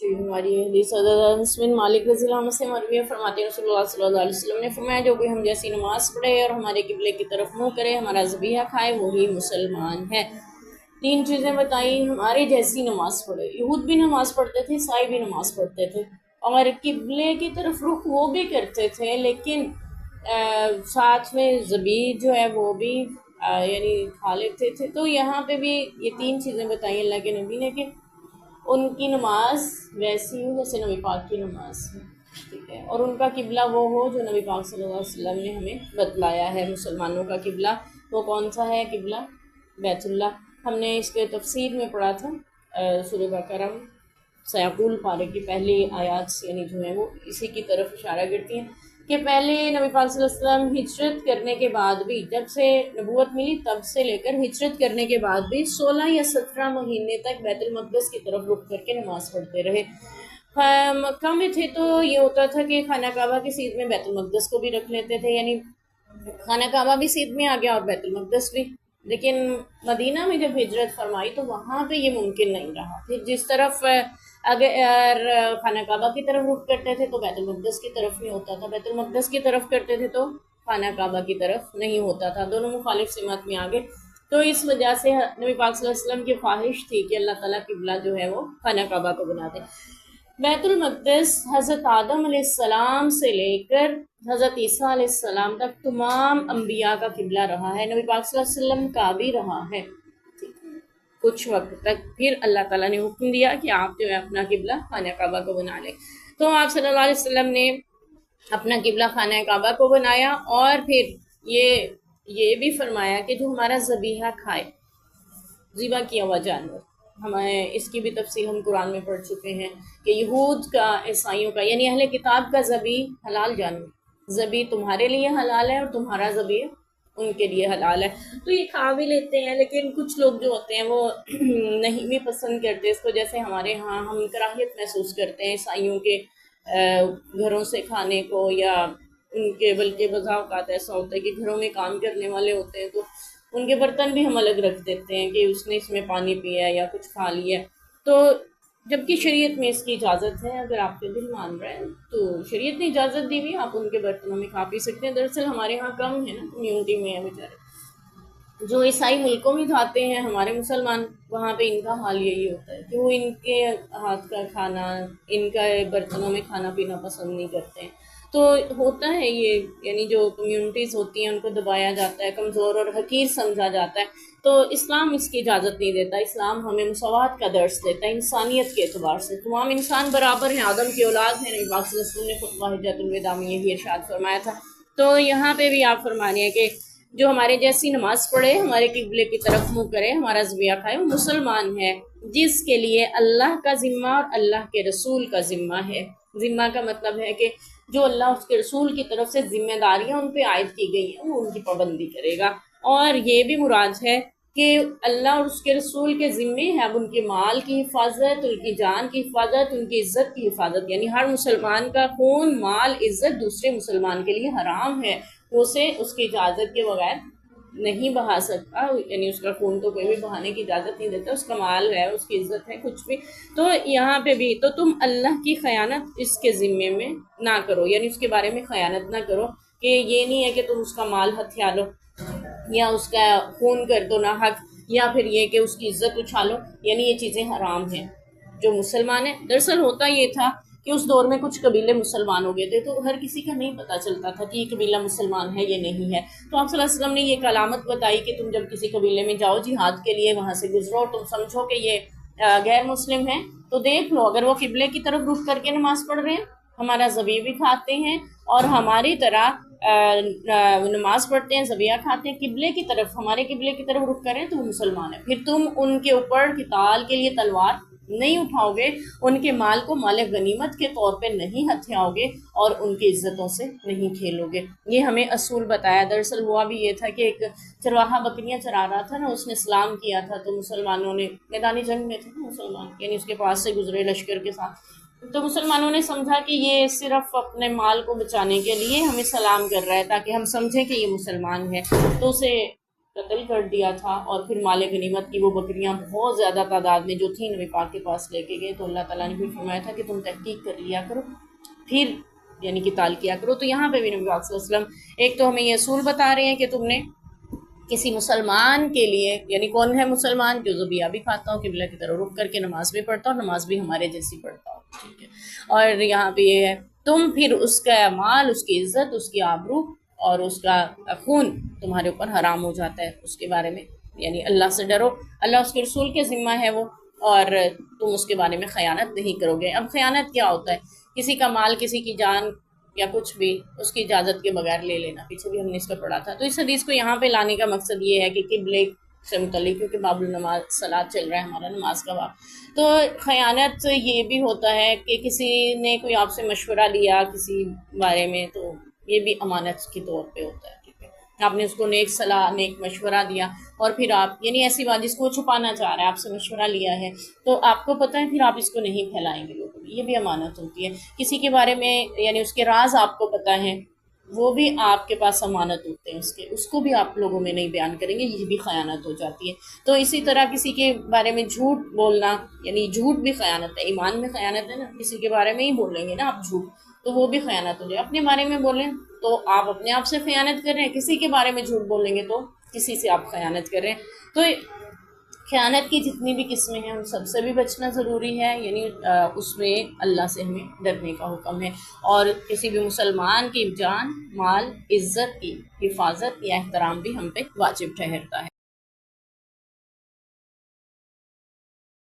جی ہماری حدیث حضرت انس بن مالک رضی اللہ عنہ سے مروی ہے، فرماتے ہیں رسول اللہ صلی اللہ علیہ وسلم نے فرمایا جو کوئی ہم جیسی نماز پڑھے اور ہمارے قبلے کی طرف منہ کرے، ہمارا ذبیحہ کھائے، وہی مسلمان ہے۔ تین چیزیں بتائیں، ہمارے جیسی نماز پڑھے، یہود بھی نماز پڑھتے تھے، عیسائی بھی نماز پڑھتے تھے اور قبلے کی طرف رخ وہ بھی کرتے تھے، لیکن ساتھ میں ذبیح جو ہے وہ بھی یعنی کھا لیتے تھے۔ تو یہاں پہ بھی یہ تین چیزیں بتائیں اللہ کے نبی نے کہ ان کی نماز ویسی ہو جیسے نبی پاک کی نماز ہے، ٹھیک ہے، اور ان کا قبلہ وہ ہو جو نبی پاک صلی اللہ علیہ وسلم نے ہمیں بتلایا ہے۔ مسلمانوں کا قبلہ وہ کون سا ہے؟ قبلہ بیت اللہ۔ ہم نے اس کے تفسیر میں پڑھا تھا سورہ بقرہ سیقول پارے کی پہلی آیات یعنی جو ہے وہ اسی کی طرف اشارہ کرتی ہیں کہ پہلے نبی پاک صلی اللہ علیہ وسلم ہجرت کرنے کے بعد بھی، جب سے نبوت ملی تب سے لے کر ہجرت کرنے کے بعد بھی 16 یا 17 مہینے تک بیت المقدس کی طرف رخ کر کے نماز پڑھتے رہے۔ مکہ میں تھے تو یہ ہوتا تھا کہ خانہ کعبہ کی سیدھ میں بیت المقدس کو بھی رکھ لیتے تھے، یعنی خانہ کعبہ بھی سیدھ میں آ گیا اور بیت المقدس بھی۔ لیکن مدینہ میں جب ہجرت فرمائی تو وہاں پہ یہ ممکن نہیں رہا۔ پھر جس طرف اگر خانہ کعبہ کی طرف رخ کرتے تھے تو بیت المقدس کی طرف نہیں ہوتا تھا، بیت المقدس کی طرف کرتے تھے تو خانہ کعبہ کی طرف نہیں ہوتا تھا، دونوں مخالف سمت میں آگے۔ تو اس وجہ سے نبی پاک صلی اللہ علیہ وسلم کی خواہش تھی کہ اللہ تعالیٰ قبلہ جو ہے وہ خانہ کعبہ کو بنا دے۔ بیت المقدس حضرت آدم علیہ السلام سے لے کر حضرت عیسیٰ علیہ السلام تک تمام انبیاء کا قبلہ رہا ہے، نبی پاک صلی اللہ علیہ وسلم کا بھی رہا ہے کچھ وقت تک۔ پھر اللہ تعالیٰ نے حکم دیا کہ آپ جو ہے اپنا قبلہ خانہ کعبہ کو بنا لیں، تو آپ صلی اللہ علیہ وسلم نے اپنا قبلہ خانہ کعبہ کو بنایا، اور پھر یہ بھی فرمایا کہ جو ہمارا ذبیحہ کھائے، ذبح کیا ہوا جانور، ہمیں اس کی بھی تفصیل ہم قرآن میں پڑھ چکے ہیں کہ یہود کا، عیسائیوں کا یعنی اہل کتاب کا ذبیح حلال جانور، ذبیح تمہارے لیے حلال ہے اور تمہارا ذبیح ان کے لیے حلال ہے، تو یہ کھا بھی لیتے ہیں۔ لیکن کچھ لوگ جو ہوتے ہیں وہ نہیں بھی پسند کرتے اس کو، جیسے ہمارے ہاں ہم کراہیت محسوس کرتے ہیں عیسائیوں کے گھروں سے کھانے کو، یا ان کے، بلکہ بعض اوقات ایسا ہوتا ہے کہ گھروں میں کام کرنے والے ہوتے ہیں تو ان کے برتن بھی ہم الگ رکھ دیتے ہیں کہ اس نے اس میں پانی پیا ہے یا کچھ کھا لیا ہے، تو جبکہ شریعت میں اس کی اجازت ہے، اگر آپ کے دل مان رہے ہیں تو شریعت نے اجازت دی ہوئی، آپ ان کے برتنوں میں کھا پی سکتے ہیں۔ دراصل ہمارے ہاں کم ہے نا، کمیونٹی میں ہے بیچارے جو عیسائی ملکوں میں کھاتے ہیں، ہمارے مسلمان وہاں پہ ان کا حال یہی ہوتا ہے کہ وہ ان کے ہاتھ کا کھانا، ان کا برتنوں میں کھانا پینا پسند نہیں کرتے ہیں۔ تو ہوتا ہے یہ، یعنی جو کمیونٹیز ہوتی ہیں ان کو دبایا جاتا ہے، کمزور اور حقیر سمجھا جاتا ہے، تو اسلام اس کی اجازت نہیں دیتا۔ اسلام ہمیں مساوات کا درس دیتا ہے، انسانیت کے اعتبار سے تمام انسان برابر ہیں، آدم کی اولاد ہیں۔ نبی پاک صلی اللہ علیہ وسلم نے خطبہ حجۃ الوداع میں یہی ارشاد فرمایا تھا۔ تو یہاں پہ بھی آپ فرما رہے ہیں کہ جو ہمارے جیسی نماز پڑھے، ہمارے قبلے کی طرف منہ کرے، ہمارا ذبیحہ کھائے، وہ مسلمان ہے، جس کے لیے اللہ کا ذمہ اور اللہ کے رسول کا ذمہ ہے۔ ذمہ کا مطلب ہے کہ جو اللہ اس کے رسول کی طرف سے ذمہ داریاں ان پہ عائد کی گئی ہیں وہ ان کی پابندی کرے گا، اور یہ بھی مراد ہے کہ اللہ اور اس کے رسول کے ذمے ہے اب ان کے مال کی حفاظت، ان کی جان کی حفاظت، ان کی عزت کی حفاظت، یعنی ہر مسلمان کا خون، مال، عزت دوسرے مسلمان کے لیے حرام ہے، وہ اسے اس کی اجازت کے بغیر نہیں بہا سکتا، یعنی اس کا خون تو کوئی بھی بہانے کی اجازت نہیں دیتا، اس کا مال ہے، اس کی عزت ہے، کچھ بھی۔ تو یہاں پہ بھی تو تم اللہ کی خیانت اس کے ذمے میں نہ کرو، یعنی اس کے بارے میں خیانت نہ کرو، کہ یہ نہیں ہے کہ تم اس کا مال ہتھیا لو یا اس کا خون کر دو ناحق، یا پھر یہ کہ اس کی عزت اچھالو، یعنی یہ چیزیں حرام ہیں جو مسلمان ہیں۔ دراصل ہوتا یہ تھا کہ اس دور میں کچھ قبیلے مسلمان ہو گئے تھے، تو ہر کسی کا نہیں پتہ چلتا تھا کہ یہ قبیلہ مسلمان ہے یا نہیں ہے، تو آپ صلی اللہ علیہ وسلم نے یہ علامت بتائی کہ تم جب کسی قبیلے میں جاؤ جہاد کے لیے، وہاں سے گزرو، تم سمجھو کہ یہ غیر مسلم ہیں، تو دیکھ لو اگر وہ قبلے کی طرف رخ کر کے نماز پڑھ رہے ہیں، ہمارا ذبیحہ بھی کھاتے ہیں اور ہماری طرح نماز پڑھتے ہیں، ذبیحہ کھاتے ہیں، قبلے کی طرف، ہمارے قبلے کی طرف رخ کریں تو وہ مسلمان ہیں، پھر تم ان کے اوپر قتال کے لیے تلوار نہیں اٹھاؤ گے، ان کے مال کو مال غنیمت کے طور پہ نہیں ہتھیاؤ گے، اور ان کی عزتوں سے نہیں کھیلو گے۔ یہ ہمیں اصول بتایا۔ دراصل ہوا بھی یہ تھا کہ ایک چرواہا بکریاں چرا رہا تھا نا، اس نے اسلام کیا تھا، تو مسلمانوں نے، میدانی جنگ میں تھے مسلمان، یعنی اس کے پاس سے گزرے لشکر کے ساتھ، تو مسلمانوں نے سمجھا کہ یہ صرف اپنے مال کو بچانے کے لیے ہمیں سلام کر رہا ہے تاکہ ہم سمجھیں کہ یہ مسلمان ہے، تو اسے قتل کر دیا تھا اور پھر مال غنیمت کی وہ بکریاں بہت زیادہ تعداد میں جو تھیں نبی پاک کے پاس لے کے گئے، تو اللہ تعالیٰ نے بھی فرمایا تھا کہ تم تحقیق کر لیا کرو پھر یعنی قتال کیا کرو۔ تو یہاں پہ بھی نبی پاک صلی اللہ علیہ وسلم ایک تو ہمیں یہ اصول بتا رہے ہیں کہ تم نے کسی مسلمان کے لیے، یعنی کون ہے مسلمان؟ جو ذبیحہ بھی کھاتا ہو، قبلہ کی طرف رخ کر کے نماز بھی پڑھتا ہو، نماز بھی ہمارے جیسی پڑھتا ہو، ٹھیک ہے۔ اور یہاں پہ یہ ہے تم پھر اس کا مال، اس کی عزت، اس کی آبرو اور اس کا خون تمہارے اوپر حرام ہو جاتا ہے، اس کے بارے میں یعنی اللہ سے ڈرو، اللہ اس کے رسول کے ذمہ ہے وہ، اور تم اس کے بارے میں خیانت نہیں کرو گے۔ اب خیانت کیا ہوتا ہے؟ کسی کا مال، کسی کی جان یا کچھ بھی اس کی اجازت کے بغیر لے لینا، پیچھے بھی ہم نے اس کا پڑھا تھا۔ تو اس حدیث کو یہاں پہ لانے کا مقصد یہ ہے کہ قبلے سے متعلق، کیونکہ باب النماز صلاۃ چل رہا ہے ہمارا، نماز کا باب، تو خیانت یہ بھی ہوتا ہے کہ کسی نے کوئی آپ سے مشورہ لیا کسی بارے میں، تو یہ بھی امانت کے طور پہ ہوتا ہے، ٹھیک ہے۔ آپ نے اس کو نیک صلاح، نیک مشورہ دیا، اور پھر آپ یعنی ایسی بات جس کو وہ چھپانا چاہ رہا ہے، آپ سے مشورہ لیا ہے تو آپ کو پتہ ہے، پھر آپ اس کو نہیں پھیلائیں گے لوگوں میں، یہ بھی امانت ہوتی ہے۔ کسی کے بارے میں یعنی اس کے راز آپ کو پتہ ہے، وہ بھی آپ کے پاس امانت ہوتے ہیں، اس کو بھی آپ لوگوں میں نہیں بیان کریں گے، یہ بھی خیانت ہو جاتی ہے۔ تو اسی طرح کسی کے بارے میں جھوٹ بولنا، یعنی جھوٹ بھی خیانت ہے، ایمان میں خیانت ہے نا، کسی کے بارے میں ہی بولیں گے نا آپ جھوٹ، تو وہ بھی خیانت ہو جائے۔ اپنے بارے میں بولیں تو آپ اپنے آپ سے خیانت کر رہے ہیں، کسی کے بارے میں جھوٹ بولیں گے تو کسی سے آپ خیانت کر رہے ہیں۔ تو خیانت کی جتنی بھی قسمیں ہیں ان سب سے بھی بچنا ضروری ہے، یعنی اس میں اللہ سے ہمیں ڈرنے کا حکم ہے، اور کسی بھی مسلمان کی جان، مال، عزت کی حفاظت یا احترام بھی ہم پہ واجب ٹھہرتا ہے۔